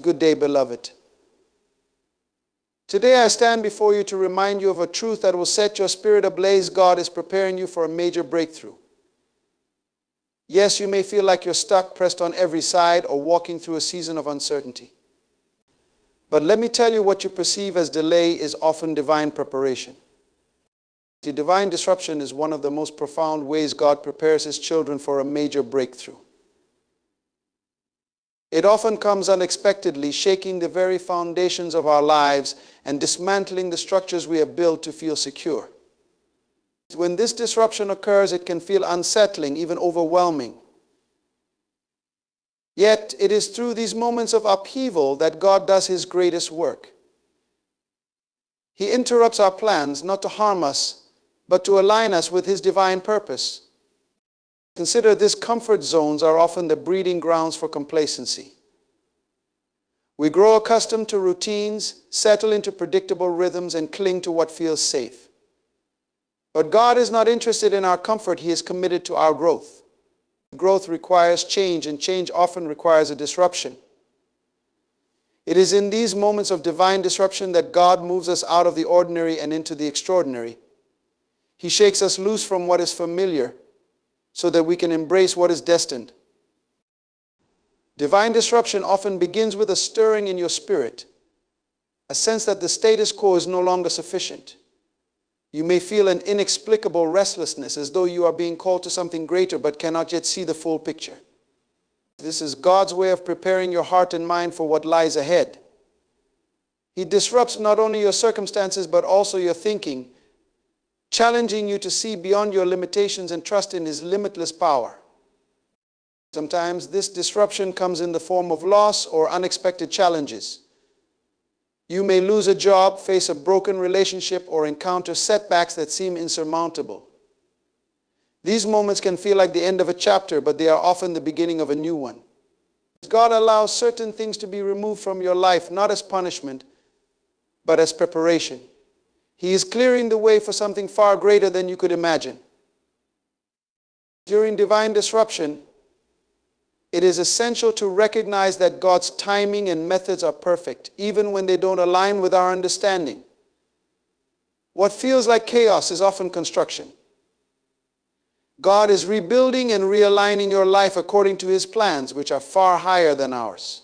Good day, beloved. Today I stand before you to remind you of a truth that will set your spirit ablaze. God is preparing you for a major breakthrough. Yes, you may feel like you're stuck, pressed on every side, or walking through a season of uncertainty. But let me tell you, what you perceive as delay is often divine preparation. The divine disruption is one of the most profound ways God prepares His children for a major breakthrough. It often comes unexpectedly, shaking the very foundations of our lives and dismantling the structures we have built to feel secure. When this disruption occurs, it can feel unsettling, even overwhelming. Yet, it is through these moments of upheaval that God does His greatest work. He interrupts our plans not to harm us, but to align us with His divine purpose. Consider this: comfort zones are often the breeding grounds for complacency. We grow accustomed to routines, settle into predictable rhythms, and cling to what feels safe. But God is not interested in our comfort. He is committed to our growth. Growth requires change, and change often requires a disruption. It is in these moments of divine disruption that God moves us out of the ordinary and into the extraordinary. He shakes us loose from what is familiar, so that we can embrace what is destined. Divine disruption often begins with a stirring in your spirit, a sense that the status quo is no longer sufficient. You may feel an inexplicable restlessness, as though you are being called to something greater but cannot yet see the full picture. This is God's way of preparing your heart and mind for what lies ahead. He disrupts not only your circumstances but also your thinking, challenging you to see beyond your limitations and trust in His limitless power. Sometimes this disruption comes in the form of loss or unexpected challenges. You may lose a job, face a broken relationship, or encounter setbacks that seem insurmountable. These moments can feel like the end of a chapter, but they are often the beginning of a new one. God allows certain things to be removed from your life, not as punishment, but as preparation. He is clearing the way for something far greater than you could imagine. During divine disruption, it is essential to recognize that God's timing and methods are perfect, even when they don't align with our understanding. What feels like chaos is often construction. God is rebuilding and realigning your life according to His plans, which are far higher than ours.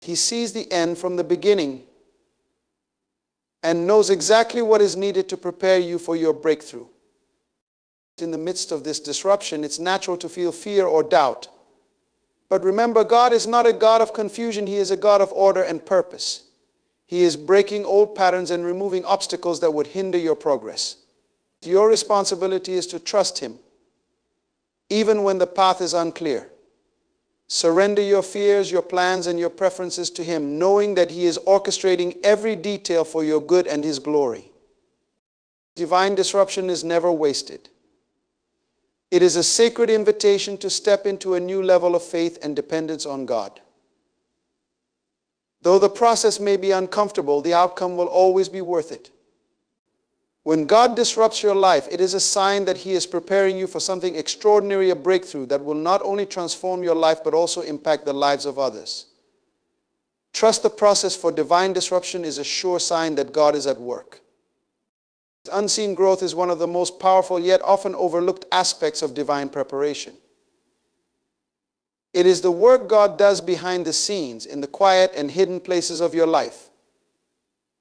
He sees the end from the beginning and knows exactly what is needed to prepare you for your breakthrough. In the midst of this disruption, it's natural to feel fear or doubt. But remember, God is not a God of confusion. He is a God of order and purpose. He is breaking old patterns and removing obstacles that would hinder your progress. Your responsibility is to trust Him, even when the path is unclear. Surrender your fears, your plans, and your preferences to Him, knowing that He is orchestrating every detail for your good and His glory. Divine disruption is never wasted. It is a sacred invitation to step into a new level of faith and dependence on God. Though the process may be uncomfortable, the outcome will always be worth it. When God disrupts your life, it is a sign that He is preparing you for something extraordinary, a breakthrough that will not only transform your life but also impact the lives of others. Trust the process, for divine disruption is a sure sign that God is at work. Unseen growth is one of the most powerful yet often overlooked aspects of divine preparation. It is the work God does behind the scenes, in the quiet and hidden places of your life,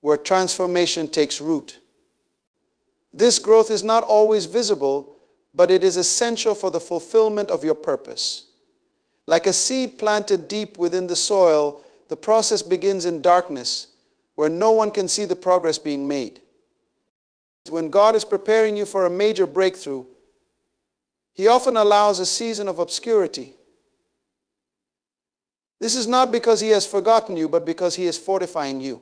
where transformation takes root. This growth is not always visible, but it is essential for the fulfillment of your purpose. Like a seed planted deep within the soil, the process begins in darkness, where no one can see the progress being made. When God is preparing you for a major breakthrough, He often allows a season of obscurity. This is not because He has forgotten you, but because He is fortifying you.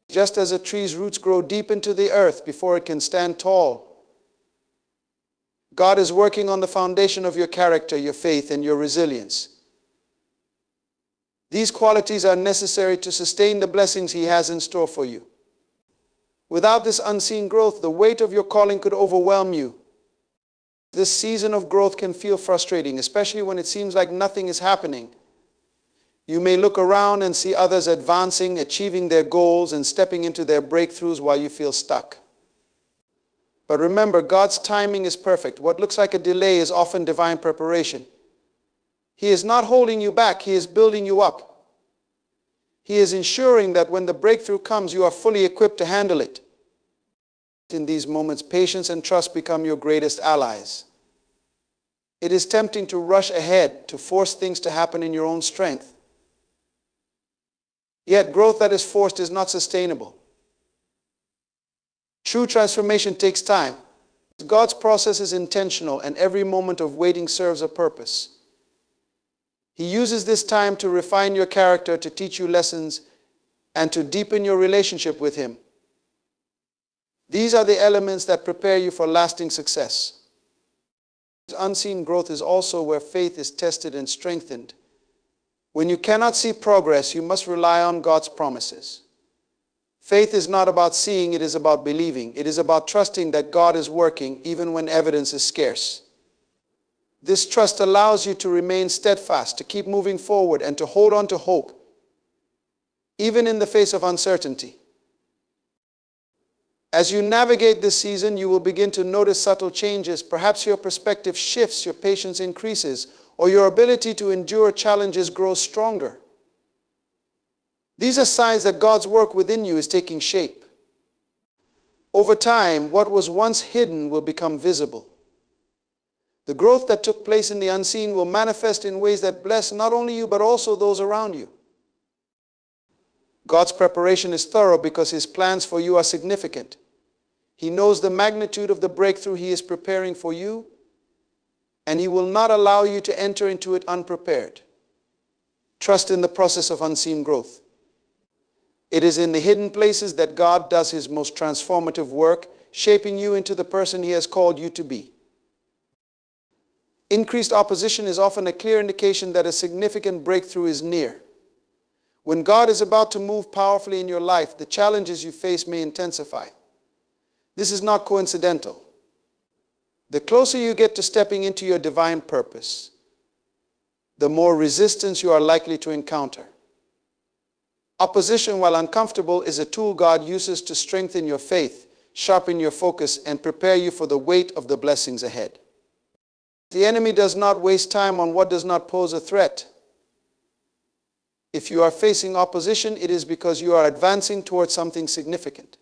Just as a tree's roots grow deep into the earth before it can stand tall, God is working on the foundation of your character, your faith, and your resilience. These qualities are necessary to sustain the blessings He has in store for you. Without this unseen growth, the weight of your calling could overwhelm you. This season of growth can feel frustrating, especially when it seems like nothing is happening. You may look around and see others advancing, achieving their goals, and stepping into their breakthroughs while you feel stuck. But remember, God's timing is perfect. What looks like a delay is often divine preparation. He is not holding you back. He is building you up. He is ensuring that when the breakthrough comes, you are fully equipped to handle it. In these moments, patience and trust become your greatest allies. It is tempting to rush ahead, to force things to happen in your own strength. Yet growth that is forced is not sustainable. True transformation takes time. God's process is intentional, and every moment of waiting serves a purpose. He uses this time to refine your character, to teach you lessons, and to deepen your relationship with Him. These are the elements that prepare you for lasting success. Unseen growth is also where faith is tested and strengthened. When you cannot see progress, you must rely on God's promises. Faith is not about seeing, it is about believing. It is about trusting that God is working even when evidence is scarce. This trust allows you to remain steadfast, to keep moving forward, and to hold on to hope, even in the face of uncertainty. As you navigate this season, you will begin to notice subtle changes. Perhaps your perspective shifts, your patience increases, or your ability to endure challenges grows stronger. These are signs that God's work within you is taking shape. Over time, what was once hidden will become visible. The growth that took place in the unseen will manifest in ways that bless not only you, but also those around you. God's preparation is thorough because His plans for you are significant. He knows the magnitude of the breakthrough He is preparing for you, and He will not allow you to enter into it unprepared. Trust in the process of unseen growth. It is in the hidden places that God does His most transformative work, shaping you into the person He has called you to be. Increased opposition is often a clear indication that a significant breakthrough is near. When God is about to move powerfully in your life, the challenges you face may intensify. This is not coincidental. The closer you get to stepping into your divine purpose, the more resistance you are likely to encounter. Opposition, while uncomfortable, is a tool God uses to strengthen your faith, sharpen your focus, and prepare you for the weight of the blessings ahead. The enemy does not waste time on what does not pose a threat. If you are facing opposition, it is because you are advancing towards something significant.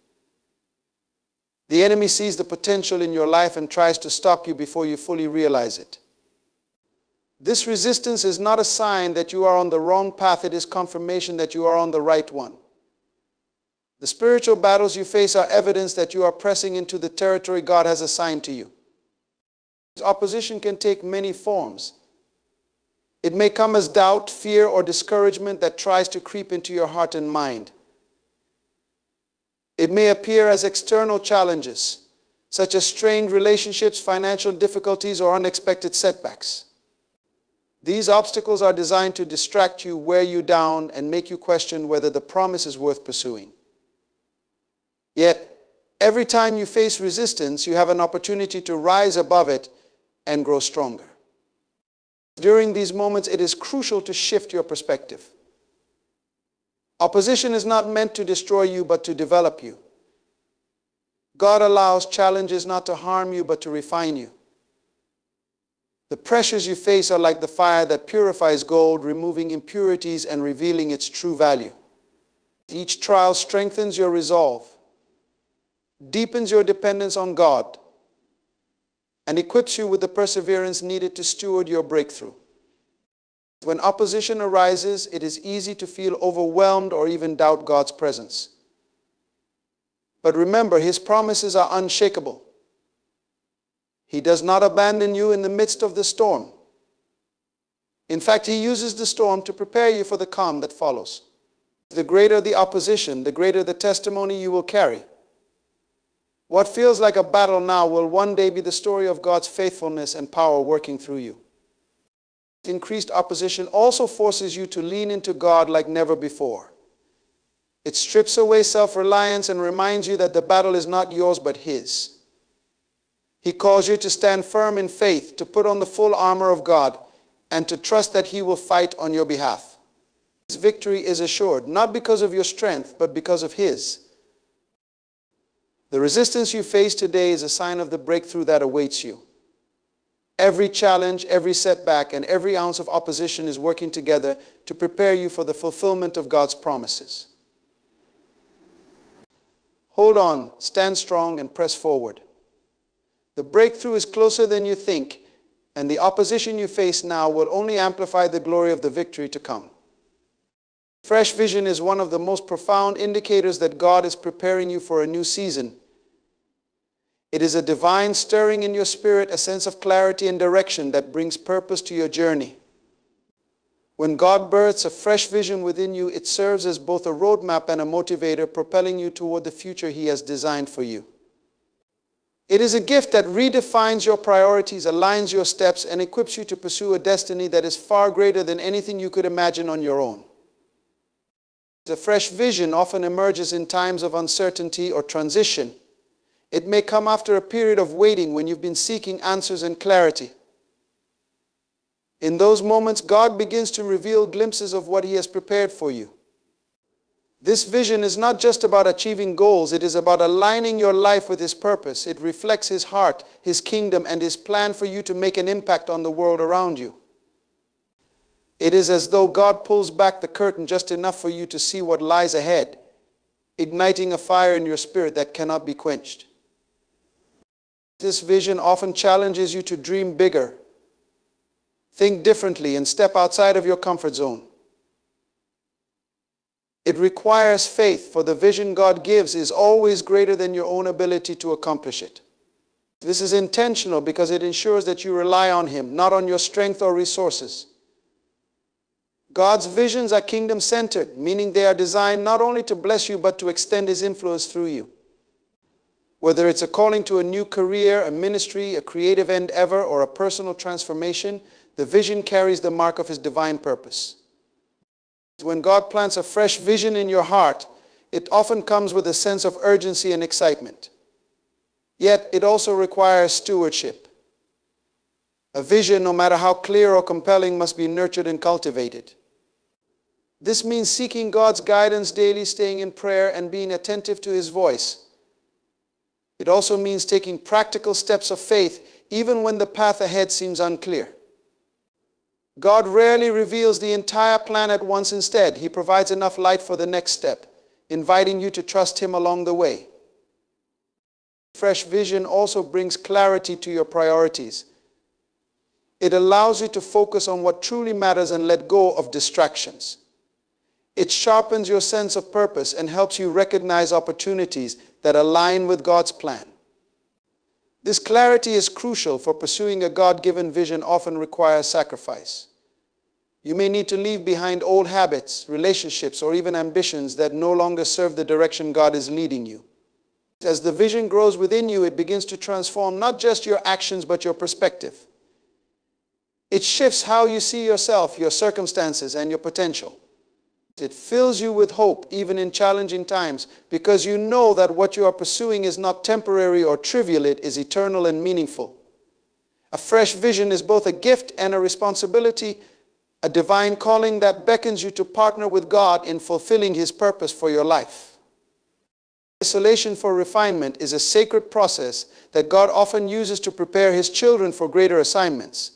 The enemy sees the potential in your life and tries to stop you before you fully realize it. This resistance is not a sign that you are on the wrong path. It is confirmation that you are on the right one. The spiritual battles you face are evidence that you are pressing into the territory God has assigned to you. Opposition can take many forms. It may come as doubt, fear, or discouragement that tries to creep into your heart and mind. It may appear as external challenges, such as strained relationships, financial difficulties, or unexpected setbacks. These obstacles are designed to distract you, wear you down, and make you question whether the promise is worth pursuing. Yet, every time you face resistance, you have an opportunity to rise above it and grow stronger. During these moments, it is crucial to shift your perspective. Opposition is not meant to destroy you, but to develop you. God allows challenges not to harm you, but to refine you. The pressures you face are like the fire that purifies gold, removing impurities and revealing its true value. Each trial strengthens your resolve, deepens your dependence on God, and equips you with the perseverance needed to steward your breakthrough. When opposition arises, it is easy to feel overwhelmed or even doubt God's presence. But remember, His promises are unshakable. He does not abandon you in the midst of the storm. In fact, He uses the storm to prepare you for the calm that follows. The greater the opposition, the greater the testimony you will carry. What feels like a battle now will one day be the story of God's faithfulness and power working through you. Increased opposition also forces you to lean into God like never before. It strips away self-reliance and reminds you that the battle is not yours but His. He calls you to stand firm in faith, to put on the full armor of God, and to trust that He will fight on your behalf. This victory is assured, not because of your strength, but because of His. The resistance you face today is a sign of the breakthrough that awaits you. Every challenge, every setback, and every ounce of opposition is working together to prepare you for the fulfillment of God's promises. Hold on, stand strong, and press forward. The breakthrough is closer than you think, and the opposition you face now will only amplify the glory of the victory to come. Fresh vision is one of the most profound indicators that God is preparing you for a new season. It is a divine stirring in your spirit, a sense of clarity and direction that brings purpose to your journey. When God births a fresh vision within you, it serves as both a roadmap and a motivator, propelling you toward the future He has designed for you. It is a gift that redefines your priorities, aligns your steps, and equips you to pursue a destiny that is far greater than anything you could imagine on your own. A fresh vision often emerges in times of uncertainty or transition. It may come after a period of waiting when you've been seeking answers and clarity. In those moments, God begins to reveal glimpses of what He has prepared for you. This vision is not just about achieving goals, it is about aligning your life with His purpose. It reflects His heart, His kingdom, and His plan for you to make an impact on the world around you. It is as though God pulls back the curtain just enough for you to see what lies ahead, igniting a fire in your spirit that cannot be quenched. This vision often challenges you to dream bigger, think differently, and step outside of your comfort zone. It requires faith, for the vision God gives is always greater than your own ability to accomplish it. This is intentional because it ensures that you rely on Him, not on your strength or resources. God's visions are kingdom-centered, meaning they are designed not only to bless you, but to extend His influence through you. Whether it's a calling to a new career, a ministry, a creative endeavor, or a personal transformation, the vision carries the mark of His divine purpose. When God plants a fresh vision in your heart, it often comes with a sense of urgency and excitement. Yet, it also requires stewardship. A vision, no matter how clear or compelling, must be nurtured and cultivated. This means seeking God's guidance daily, staying in prayer, and being attentive to His voice. It also means taking practical steps of faith, even when the path ahead seems unclear. God rarely reveals the entire plan at once. Instead, He provides enough light for the next step, inviting you to trust Him along the way. Fresh vision also brings clarity to your priorities. It allows you to focus on what truly matters and let go of distractions. It sharpens your sense of purpose and helps you recognize opportunities that align with God's plan. This clarity is crucial, for pursuing a God-given vision often requires sacrifice. You may need to leave behind old habits, relationships, or even ambitions that no longer serve the direction God is leading you. As the vision grows within you, it begins to transform not just your actions, but your perspective. It shifts how you see yourself, your circumstances, and your potential. It fills you with hope, even in challenging times, because you know that what you are pursuing is not temporary or trivial, it is eternal and meaningful. A fresh vision is both a gift and a responsibility, a divine calling that beckons you to partner with God in fulfilling His purpose for your life. Isolation for refinement is a sacred process that God often uses to prepare His children for greater assignments.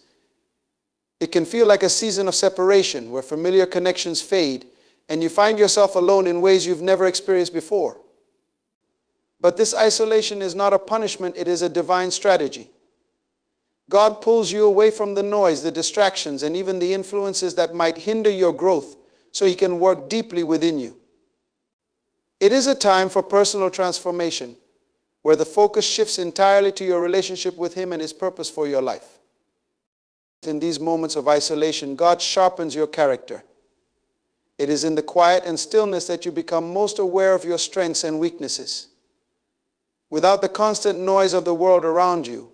It can feel like a season of separation where familiar connections fade and you find yourself alone in ways you've never experienced before. But this isolation is not a punishment, it is a divine strategy. God pulls you away from the noise, the distractions, and even the influences that might hinder your growth so He can work deeply within you. It is a time for personal transformation, where the focus shifts entirely to your relationship with Him and His purpose for your life. In these moments of isolation, God sharpens your character. It is in the quiet and stillness that you become most aware of your strengths and weaknesses. Without the constant noise of the world around you,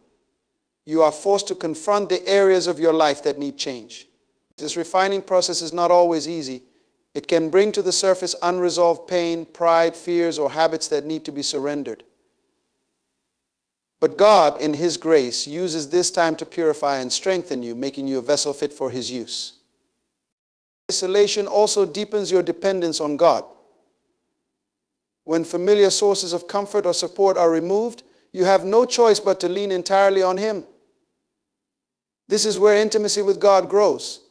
you are forced to confront the areas of your life that need change. This refining process is not always easy. It can bring to the surface unresolved pain, pride, fears, or habits that need to be surrendered. But God, in His grace, uses this time to purify and strengthen you, making you a vessel fit for His use. Isolation also deepens your dependence on God. When familiar sources of comfort or support are removed, you have no choice but to lean entirely on Him. This is where intimacy with God grows.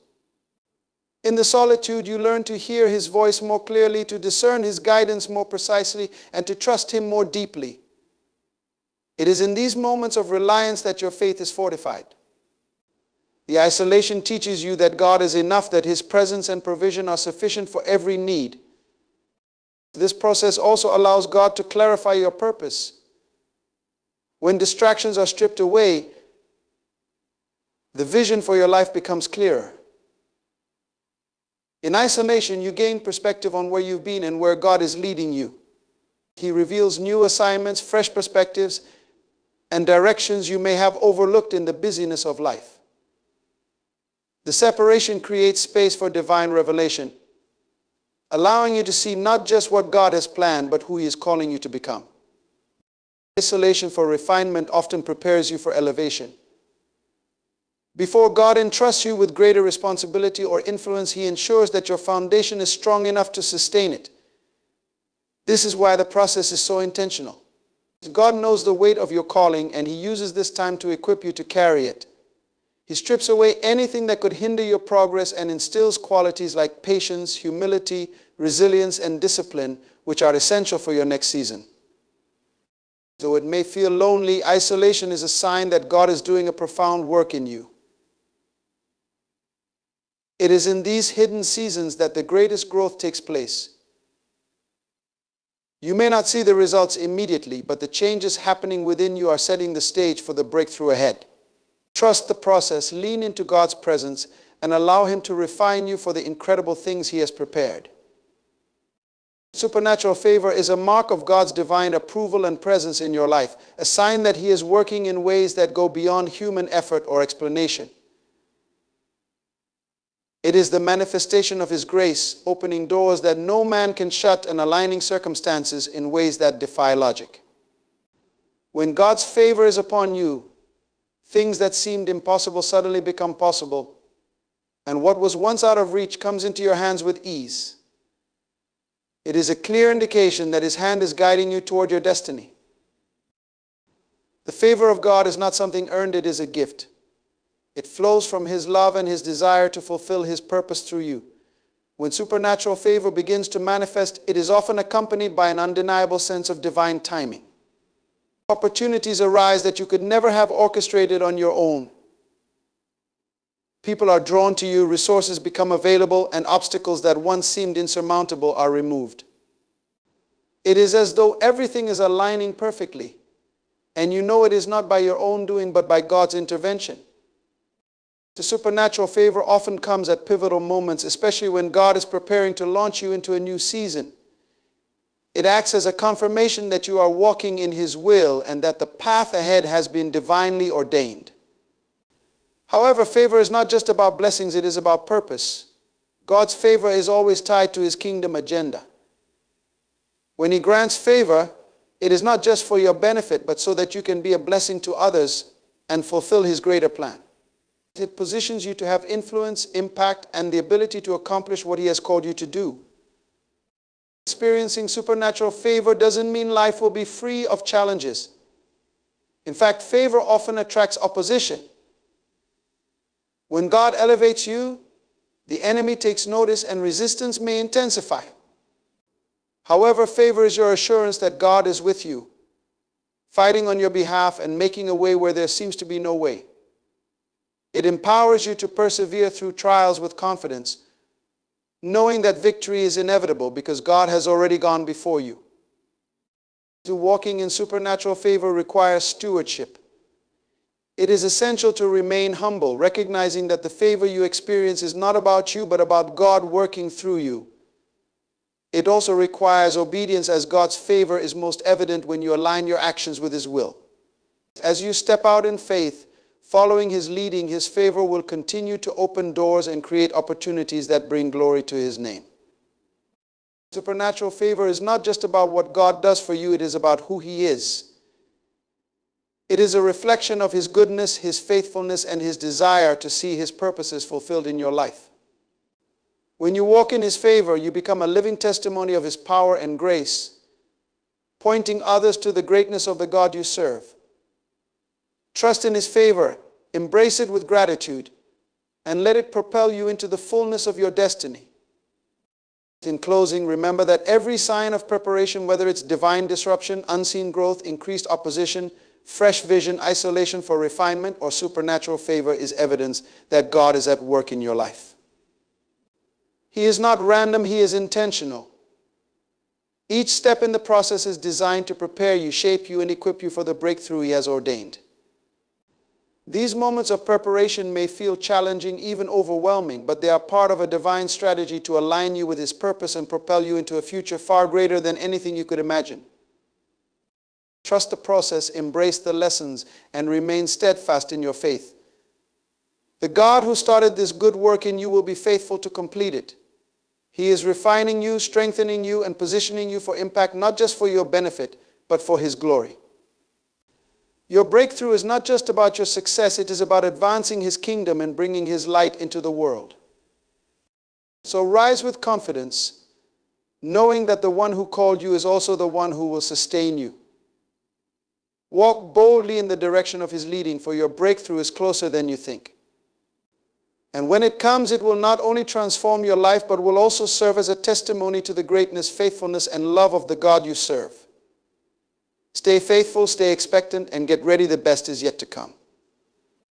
In the solitude, you learn to hear His voice more clearly, to discern His guidance more precisely, and to trust Him more deeply. It is in these moments of reliance that your faith is fortified. The isolation teaches you that God is enough, that His presence and provision are sufficient for every need. This process also allows God to clarify your purpose. When distractions are stripped away, the vision for your life becomes clearer. In isolation, you gain perspective on where you've been and where God is leading you. He reveals new assignments, fresh perspectives, and directions you may have overlooked in the busyness of life. The separation creates space for divine revelation, allowing you to see not just what God has planned, but who He is calling you to become. Isolation for refinement often prepares you for elevation. Before God entrusts you with greater responsibility or influence, He ensures that your foundation is strong enough to sustain it. This is why the process is so intentional. God knows the weight of your calling, and He uses this time to equip you to carry it. He strips away anything that could hinder your progress and instills qualities like patience, humility, resilience, and discipline, which are essential for your next season. Though it may feel lonely, isolation is a sign that God is doing a profound work in you. It is in these hidden seasons that the greatest growth takes place. You may not see the results immediately, but the changes happening within you are setting the stage for the breakthrough ahead. Trust the process, lean into God's presence, and allow Him to refine you for the incredible things He has prepared. Supernatural favor is a mark of God's divine approval and presence in your life, a sign that He is working in ways that go beyond human effort or explanation. It is the manifestation of His grace, opening doors that no man can shut and aligning circumstances in ways that defy logic. When God's favor is upon you, things that seemed impossible suddenly become possible, and what was once out of reach comes into your hands with ease. It is a clear indication that His hand is guiding you toward your destiny. The favor of God is not something earned, it is a gift. It flows from His love and His desire to fulfill His purpose through you. When supernatural favor begins to manifest, it is often accompanied by an undeniable sense of divine timing. Opportunities arise that you could never have orchestrated on your own. People are drawn to you, resources become available, and obstacles that once seemed insurmountable are removed. It is as though everything is aligning perfectly, and you know it is not by your own doing but by God's intervention. The supernatural favor often comes at pivotal moments, especially when God is preparing to launch you into a new season. It acts as a confirmation that you are walking in His will and that the path ahead has been divinely ordained. However, favor is not just about blessings, it is about purpose. God's favor is always tied to His kingdom agenda. When He grants favor, it is not just for your benefit, but so that you can be a blessing to others and fulfill His greater plan. It positions you to have influence, impact, and the ability to accomplish what He has called you to do. Experiencing supernatural favor doesn't mean life will be free of challenges. In fact, favor often attracts opposition. When God elevates you, the enemy takes notice and resistance may intensify. However, favor is your assurance that God is with you, fighting on your behalf and making a way where there seems to be no way. It empowers you to persevere through trials with confidence, knowing that victory is inevitable because God has already gone before you. Walking in supernatural favor requires stewardship. It is essential to remain humble, recognizing that the favor you experience is not about you, but about God working through you. It also requires obedience, as God's favor is most evident when you align your actions with His will. As you step out in faith, following His leading, His favor will continue to open doors and create opportunities that bring glory to His name. Supernatural favor is not just about what God does for you, it is about who He is. It is a reflection of His goodness, His faithfulness, and His desire to see His purposes fulfilled in your life. When you walk in His favor, you become a living testimony of His power and grace, pointing others to the greatness of the God you serve. Trust in His favor, embrace it with gratitude, and let it propel you into the fullness of your destiny. In closing, remember that every sign of preparation, whether it's divine disruption, unseen growth, increased opposition, fresh vision, isolation for refinement, or supernatural favor, is evidence that God is at work in your life. He is not random, He is intentional. Each step in the process is designed to prepare you, shape you, and equip you for the breakthrough He has ordained. These moments of preparation may feel challenging, even overwhelming, but they are part of a divine strategy to align you with His purpose and propel you into a future far greater than anything you could imagine. Trust the process, embrace the lessons, and remain steadfast in your faith. The God who started this good work in you will be faithful to complete it. He is refining you, strengthening you, and positioning you for impact, not just for your benefit, but for His glory. Your breakthrough is not just about your success, it is about advancing His kingdom and bringing His light into the world. So rise with confidence, knowing that the one who called you is also the one who will sustain you. Walk boldly in the direction of His leading, for your breakthrough is closer than you think. And when it comes, it will not only transform your life, but will also serve as a testimony to the greatness, faithfulness, and love of the God you serve. Stay faithful, stay expectant, and get ready. The best is yet to come.